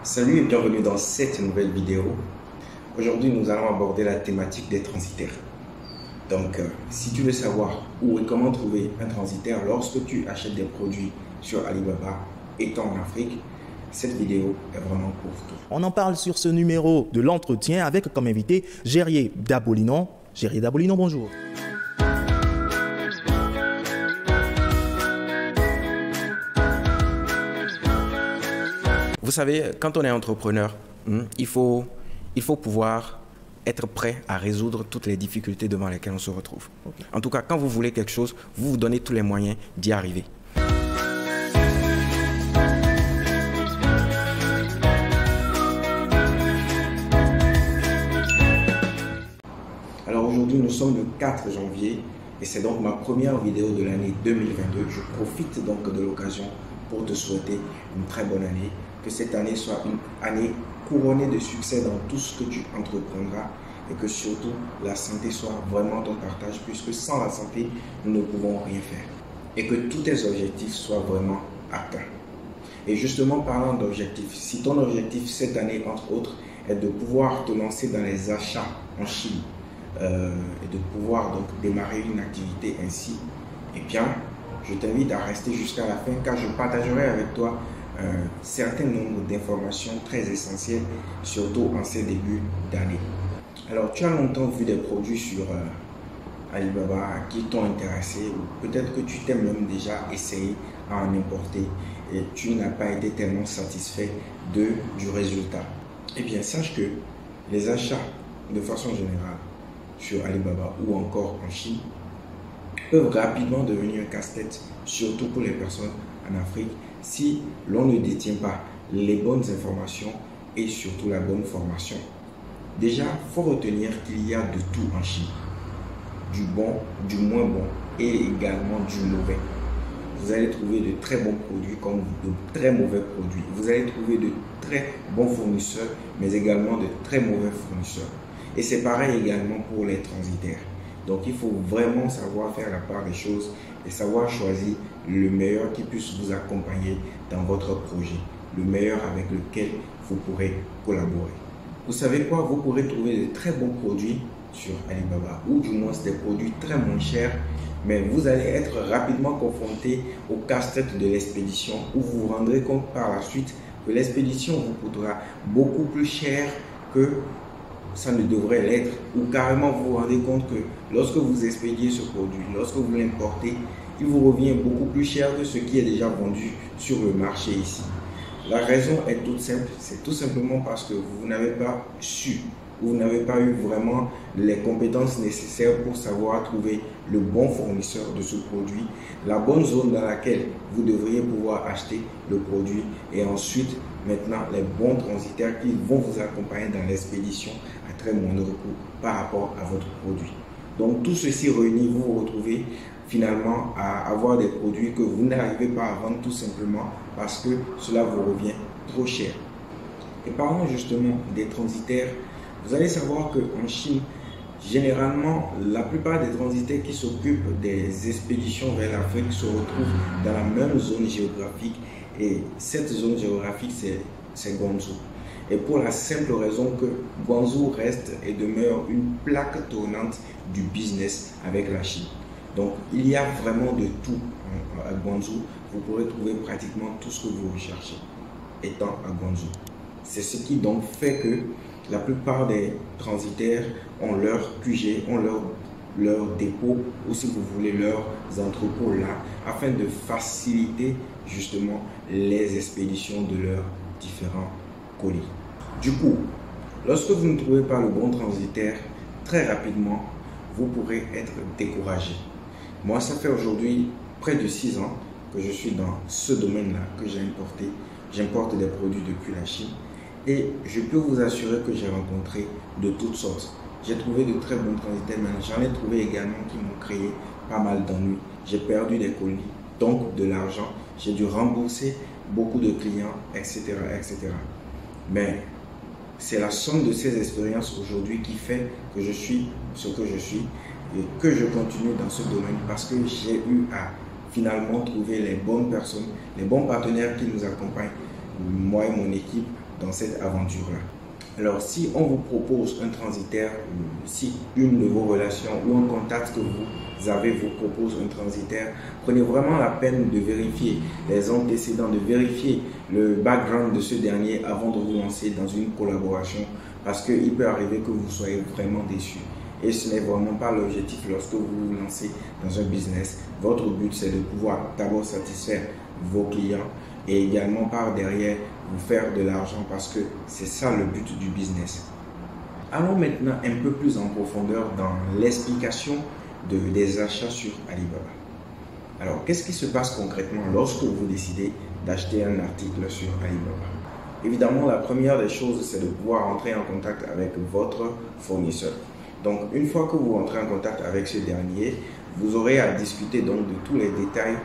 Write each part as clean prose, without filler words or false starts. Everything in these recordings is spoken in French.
Salut et bienvenue dans cette nouvelle vidéo. Aujourd'hui, nous allons aborder la thématique des transitaires. Donc, si tu veux savoir où et comment trouver un transitaire lorsque tu achètes des produits sur Alibaba étant en Afrique, cette vidéo est vraiment pour toi. On en parle sur ce numéro de l'entretien avec comme invité Gérier Dabolinon. Gérier Dabolinon, bonjour. Vous savez, quand on est entrepreneur, il faut pouvoir être prêt à résoudre toutes les difficultés devant lesquelles on se retrouve. Okay. En tout cas, quand vous voulez quelque chose, vous vous donnez tous les moyens d'y arriver. Alors aujourd'hui, nous sommes le 4 janvier et c'est donc ma première vidéo de l'année 2022. Je profite donc de l'occasion pour te souhaiter une très bonne année. Que cette année soit une année couronnée de succès dans tout ce que tu entreprendras et que surtout la santé soit vraiment ton partage, puisque sans la santé, nous ne pouvons rien faire. Et que tous tes objectifs soient vraiment atteints. Et justement, parlant d'objectifs, si ton objectif cette année, entre autres, est de pouvoir te lancer dans les achats en Chine et de pouvoir donc démarrer une activité ainsi, eh bien, je t'invite à rester jusqu'à la fin car je partagerai avec toi un certain nombre d'informations très essentielles, surtout en ces débuts d'année. Alors, tu as longtemps vu des produits sur Alibaba qui t'ont intéressé, ou peut-être que tu t'es même déjà essayé à en importer et tu n'as pas été tellement satisfait du résultat. Eh bien, sache que les achats, de façon générale, sur Alibaba ou encore en Chine, peuvent rapidement devenir un casse-tête, surtout pour les personnes en Afrique, si l'on ne détient pas les bonnes informations et surtout la bonne formation. Déjà, il faut retenir qu'il y a de tout en Chine. Du bon, du moins bon et également du mauvais. Vous allez trouver de très bons produits comme de très mauvais produits. Vous allez trouver de très bons fournisseurs, mais également de très mauvais fournisseurs. Et c'est pareil également pour les transitaires. Donc, il faut vraiment savoir faire la part des choses et savoir choisir le meilleur qui puisse vous accompagner dans votre projet, le meilleur avec lequel vous pourrez collaborer. Vous savez quoi? Vous pourrez trouver de très bons produits sur Alibaba ou du moins des produits très moins chers, mais vous allez être rapidement confronté au casse-tête de l'expédition où vous vous rendrez compte par la suite que l'expédition vous coûtera beaucoup plus cher que ça ne devrait l'être, ou carrément vous vous rendez compte que lorsque vous expédiez ce produit, lorsque vous l'importez, il vous revient beaucoup plus cher que ce qui est déjà vendu sur le marché ici. La raison est toute simple, c'est tout simplement parce que vous n'avez pas su, vous n'avez pas eu vraiment les compétences nécessaires pour savoir trouver le bon fournisseur de ce produit, la bonne zone dans laquelle vous devriez pouvoir acheter le produit et ensuite maintenant les bons transitaires qui vont vous accompagner dans l'expédition à très moindre coût par rapport à votre produit. Donc tout ceci réuni, vous vous retrouvez finalement à avoir des produits que vous n'arrivez pas à vendre tout simplement parce que cela vous revient trop cher. Et parlons justement des transitaires. Vous allez savoir qu'en Chine, généralement, la plupart des transitaires qui s'occupent des expéditions vers l'Afrique se retrouvent dans la même zone géographique. Et cette zone géographique, c'est Guangzhou. Et pour la simple raison que Guangzhou reste et demeure une plaque tournante du business avec la Chine. Donc, il y a vraiment de tout à Guangzhou. Vous pourrez trouver pratiquement tout ce que vous recherchez étant à Guangzhou. C'est ce qui donc fait que la plupart des transitaires ont leur QG, ont leur dépôt ou si vous voulez leurs entrepôts là afin de faciliter justement les expéditions de leurs différents colis. Du coup, lorsque vous ne trouvez pas le bon transitaire, très rapidement, vous pourrez être découragé. Moi, ça fait aujourd'hui près de 6 ans que je suis dans ce domaine-là, que j'ai importé. J'importe des produits depuis la Chine et je peux vous assurer que j'ai rencontré de toutes sortes. J'ai trouvé de très bons transitaires, mais j'en ai trouvé également qui m'ont créé pas mal d'ennuis. J'ai perdu des colis, donc de l'argent. J'ai dû rembourser beaucoup de clients, etc., etc. Mais c'est la somme de ces expériences aujourd'hui qui fait que je suis ce que je suis et que je continue dans ce domaine parce que j'ai eu à finalement trouver les bonnes personnes, les bons partenaires qui nous accompagnent, moi et mon équipe, dans cette aventure-là. Alors, si on vous propose un transitaire, si une de vos relations ou un contact que vous avez vous propose un transitaire, prenez vraiment la peine de vérifier les antécédents, de vérifier le background de ce dernier avant de vous lancer dans une collaboration, parce qu'il peut arriver que vous soyez vraiment déçus. Et ce n'est vraiment pas l'objectif lorsque vous vous lancez dans un business. Votre but, c'est de pouvoir d'abord satisfaire vos clients et également par derrière vous faire de l'argent, parce que c'est ça le but du business. Allons maintenant un peu plus en profondeur dans l'explication des achats sur Alibaba. Alors, qu'est-ce qui se passe concrètement lorsque vous décidez d'acheter un article sur Alibaba? Évidemment, la première des choses, c'est de pouvoir entrer en contact avec votre fournisseur. Donc, une fois que vous entrez en contact avec ce dernier, vous aurez à discuter donc de tous les détails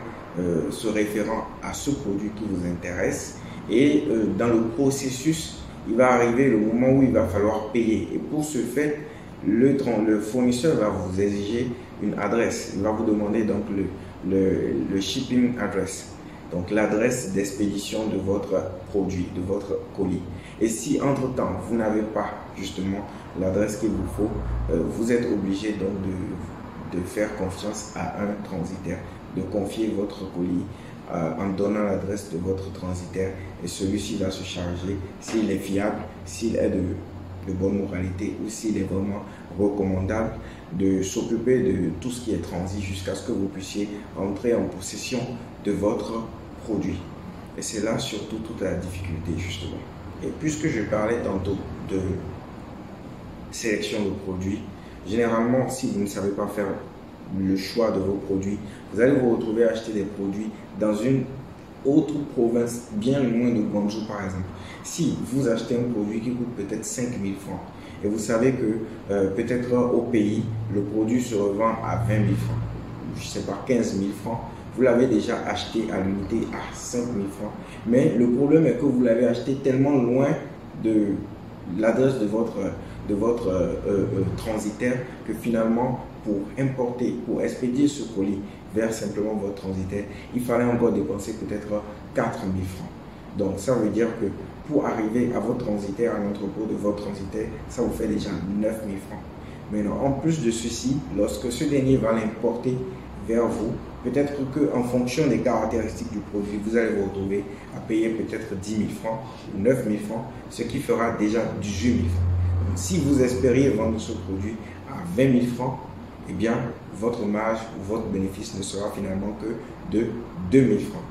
se référant à ce produit qui vous intéresse. Et dans le processus, il va arriver le moment où il va falloir payer. Et pour ce fait, le fournisseur va vous exiger une adresse. Il va vous demander donc le shipping address, donc l'adresse d'expédition de votre produit, de votre colis. Et si entre-temps, vous n'avez pas justement l'adresse qu'il vous faut, vous êtes obligé donc de faire confiance à un transitaire, de confier votre colis en donnant l'adresse de votre transitaire, et celui-ci va se charger s'il est fiable, s'il est de bonne moralité ou s'il est vraiment recommandable, de s'occuper de tout ce qui est transit jusqu'à ce que vous puissiez entrer en possession de votre produit. Et c'est là surtout toute la difficulté justement. Et puisque je parlais tantôt de sélection de produits, généralement si vous ne savez pas faire le choix de vos produits, vous allez vous retrouver à acheter des produits dans une autre province bien loin de Guangzhou par exemple. Si vous achetez un produit qui coûte peut-être 5 000 francs et vous savez que peut-être au pays le produit se revend à 20 000 francs, je sais pas, 15 000 francs, vous l'avez déjà acheté à l'unité à 5 000 francs, mais le problème est que vous l'avez acheté tellement loin de l'adresse de votre transitaire que finalement pour importer, pour expédier ce colis vers simplement votre transitaire, il fallait encore dépenser peut-être 4 000 francs. Donc ça veut dire que pour arriver à votre transitaire, à l'entrepôt de votre transitaire, ça vous fait déjà 9 000 francs. Maintenant, en plus de ceci, lorsque ce dernier va l'importer vers vous, peut-être qu'en fonction des caractéristiques du produit, vous allez vous retrouver à payer peut-être 10 000 francs ou 9 000 francs, ce qui fera déjà 18 000 francs. Donc, si vous espériez vendre ce produit à 20 000 francs, eh bien, votre marge ou votre bénéfice ne sera finalement que de 2 000 francs.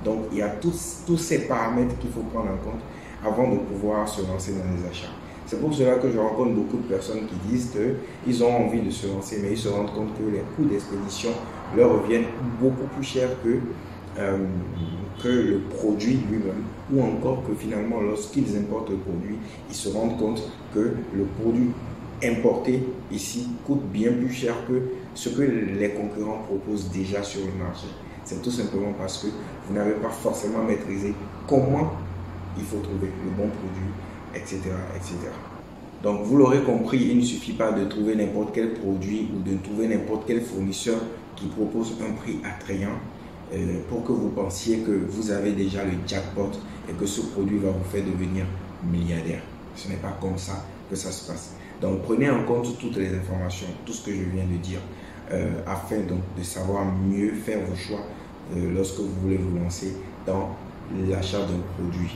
Donc, il y a tous ces paramètres qu'il faut prendre en compte avant de pouvoir se lancer dans les achats. C'est pour cela que je rencontre beaucoup de personnes qui disent qu'ils ont envie de se lancer, mais ils se rendent compte que les coûts d'expédition leur reviennent beaucoup plus cher que le produit lui-même, ou encore que finalement, lorsqu'ils importent le produit, ils se rendent compte que le produit importé ici coûte bien plus cher que ce que les concurrents proposent déjà sur le marché. C'est tout simplement parce que vous n'avez pas forcément maîtrisé comment il faut trouver le bon produit, etc., etc. Donc vous l'aurez compris, il ne suffit pas de trouver n'importe quel produit ou de trouver n'importe quel fournisseur qui propose un prix attrayant pour que vous pensiez que vous avez déjà le jackpot et que ce produit va vous faire devenir milliardaire. Ce n'est pas comme ça que ça se passe. Donc prenez en compte toutes les informations, tout ce que je viens de dire, afin donc de savoir mieux faire vos choix lorsque vous voulez vous lancer dans l'achat d'un produit.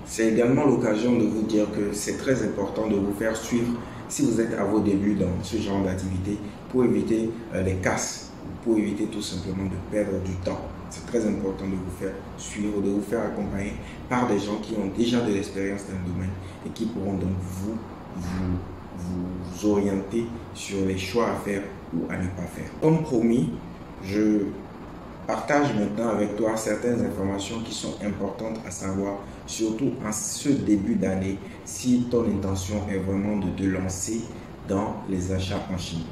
C'est également l'occasion de vous dire que c'est très important de vous faire suivre si vous êtes à vos débuts dans ce genre d'activité pour éviter les casses, pour éviter tout simplement de perdre du temps. C'est très important de vous faire suivre, de vous faire accompagner par des gens qui ont déjà de l'expérience dans le domaine et qui pourront donc vous orienter sur les choix à faire ou à ne pas faire. Comme promis, je partage maintenant avec toi certaines informations qui sont importantes à savoir, surtout en ce début d'année, si ton intention est vraiment de te lancer dans les achats en Chine.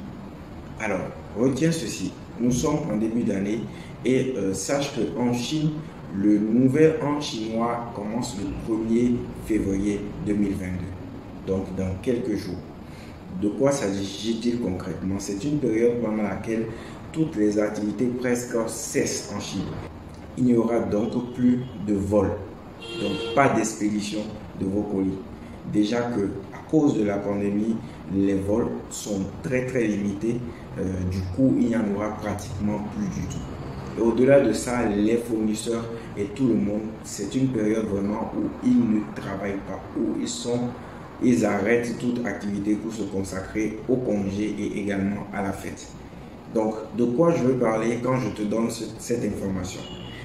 Alors, retiens ceci, nous sommes en début d'année et sache qu'en Chine, le nouvel an chinois commence le 1er février 2022, donc dans quelques jours. De quoi s'agit-il concrètement? C'est une période pendant laquelle toutes les activités presque cessent en Chine. Il n'y aura donc plus de vols. Donc, pas d'expédition de vos colis. Déjà que à cause de la pandémie, les vols sont très limités. Du coup, il n'y en aura pratiquement plus du tout. Et au-delà de ça, les fournisseurs et tout le monde, c'est une période vraiment où ils ne travaillent pas, où ils arrêtent toute activité pour se consacrer au congé et également à la fête. Donc, de quoi je veux parler quand je te donne cette information?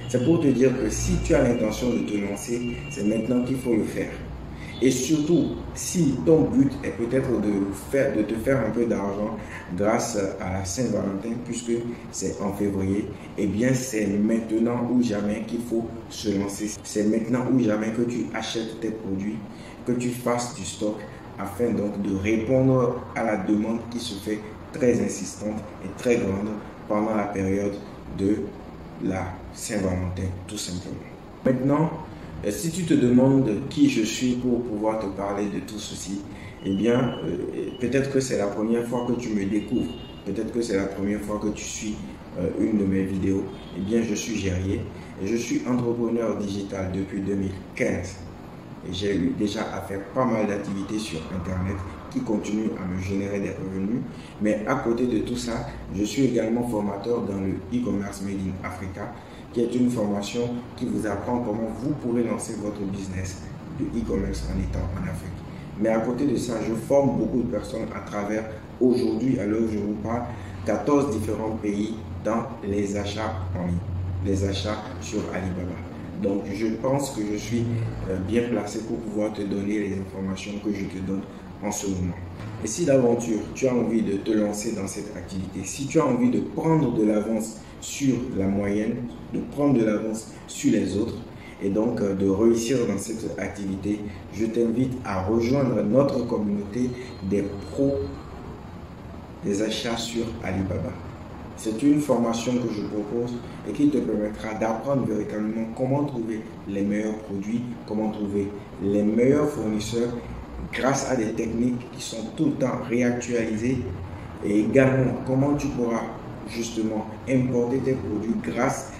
C'est pour te dire que si tu as l'intention de te lancer, c'est maintenant qu'il faut le faire. Et surtout, si ton but est peut-être de te faire un peu d'argent grâce à la Saint-Valentin, puisque c'est en février, eh bien c'est maintenant ou jamais qu'il faut se lancer. C'est maintenant ou jamais que tu achètes tes produits, que tu fasses du stock afin donc de répondre à la demande qui se fait très insistante et très grande pendant la période de la Saint-Valentin, tout simplement. Maintenant, si tu te demandes qui je suis pour pouvoir te parler de tout ceci, eh bien, peut-être que c'est la première fois que tu me découvres, peut-être que c'est la première fois que tu suis une de mes vidéos. Eh bien, je suis Gérier et je suis entrepreneur digital depuis 2015. Et j'ai eu déjà à faire pas mal d'activités sur Internet qui continuent à me générer des revenus. Mais à côté de tout ça, je suis également formateur dans le e-commerce Made in Africa, qui est une formation qui vous apprend comment vous pourrez lancer votre business de e-commerce en étant en Afrique. Mais à côté de ça, je forme beaucoup de personnes à travers, aujourd'hui, à l'heure où je vous parle, 14 différents pays dans les achats en ligne, les achats sur Alibaba. Donc, je pense que je suis bien placé pour pouvoir te donner les informations que je te donne en ce moment. Et si d'aventure, tu as envie de te lancer dans cette activité, si tu as envie de prendre de l'avance sur la moyenne, de prendre de l'avance sur les autres et donc de réussir dans cette activité, je t'invite à rejoindre notre communauté des pros des achats sur Alibaba. C'est une formation que je propose et qui te permettra d'apprendre véritablement comment trouver les meilleurs produits, comment trouver les meilleurs fournisseurs grâce à des techniques qui sont tout le temps réactualisées et également comment tu pourras justement importer tes produits grâce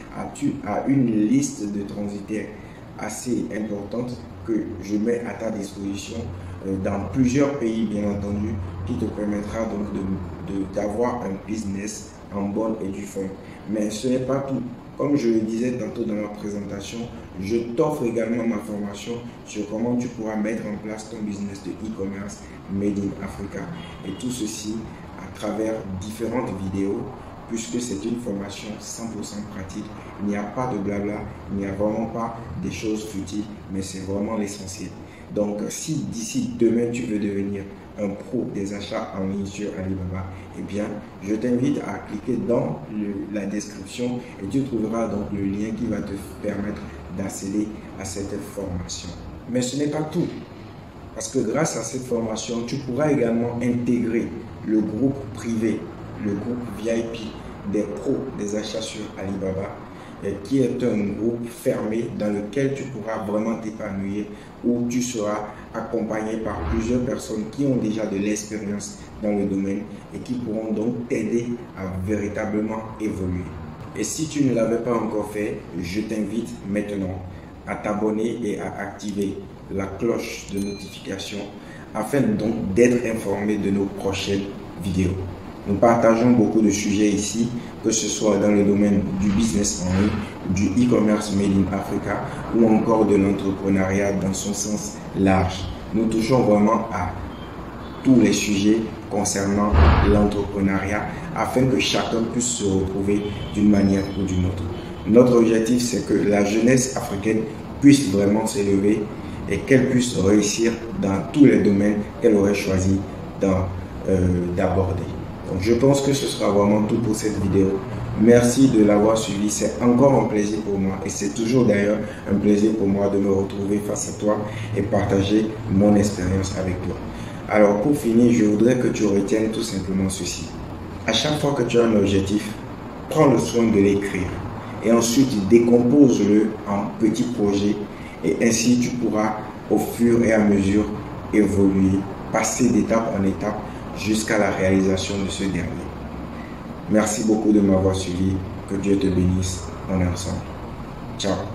à une liste de transitaires assez importante que je mets à ta disposition dans plusieurs pays bien entendu, qui te permettra donc d'avoir un business en bonne et due forme. Mais ce n'est pas tout. Comme je le disais tantôt dans ma présentation, je t'offre également ma formation sur comment tu pourras mettre en place ton business de e-commerce Made in Africa. Et tout ceci à travers différentes vidéos, puisque c'est une formation 100% pratique. Il n'y a pas de blabla, il n'y a vraiment pas des choses futiles, mais c'est vraiment l'essentiel. Donc, si d'ici demain tu veux devenir un pro des achats en ligne sur Alibaba, eh bien, je t'invite à cliquer dans la description et tu trouveras donc le lien qui va te permettre d'accéder à cette formation. Mais ce n'est pas tout, parce que grâce à cette formation, tu pourras également intégrer le groupe privé, le groupe VIP des pros des achats sur Alibaba, qui est un groupe fermé dans lequel tu pourras vraiment t'épanouir, où tu seras accompagné par plusieurs personnes qui ont déjà de l'expérience dans le domaine et qui pourront donc t'aider à véritablement évoluer. Et si tu ne l'avais pas encore fait, je t'invite maintenant à t'abonner et à activer la cloche de notification afin donc d'être informé de nos prochaines vidéos. Nous partageons beaucoup de sujets ici, que ce soit dans le domaine du business en ligne, du e-commerce Made in Africa ou encore de l'entrepreneuriat dans son sens large. Nous touchons vraiment à tous les sujets concernant l'entrepreneuriat afin que chacun puisse se retrouver d'une manière ou d'une autre. Notre objectif, c'est que la jeunesse africaine puisse vraiment s'élever et qu'elle puisse réussir dans tous les domaines qu'elle aurait choisi d'aborder. Donc je pense que ce sera vraiment tout pour cette vidéo. Merci de l'avoir suivi. C'est encore un plaisir pour moi et c'est toujours d'ailleurs un plaisir pour moi de me retrouver face à toi et partager mon expérience avec toi. Alors pour finir, je voudrais que tu retiennes tout simplement ceci. À chaque fois que tu as un objectif, prends le soin de l'écrire et ensuite décompose-le en petits projets et ainsi tu pourras au fur et à mesure évoluer, passer d'étape en étape jusqu'à la réalisation de ce dernier. Merci beaucoup de m'avoir suivi. Que Dieu te bénisse. On est ensemble. Ciao.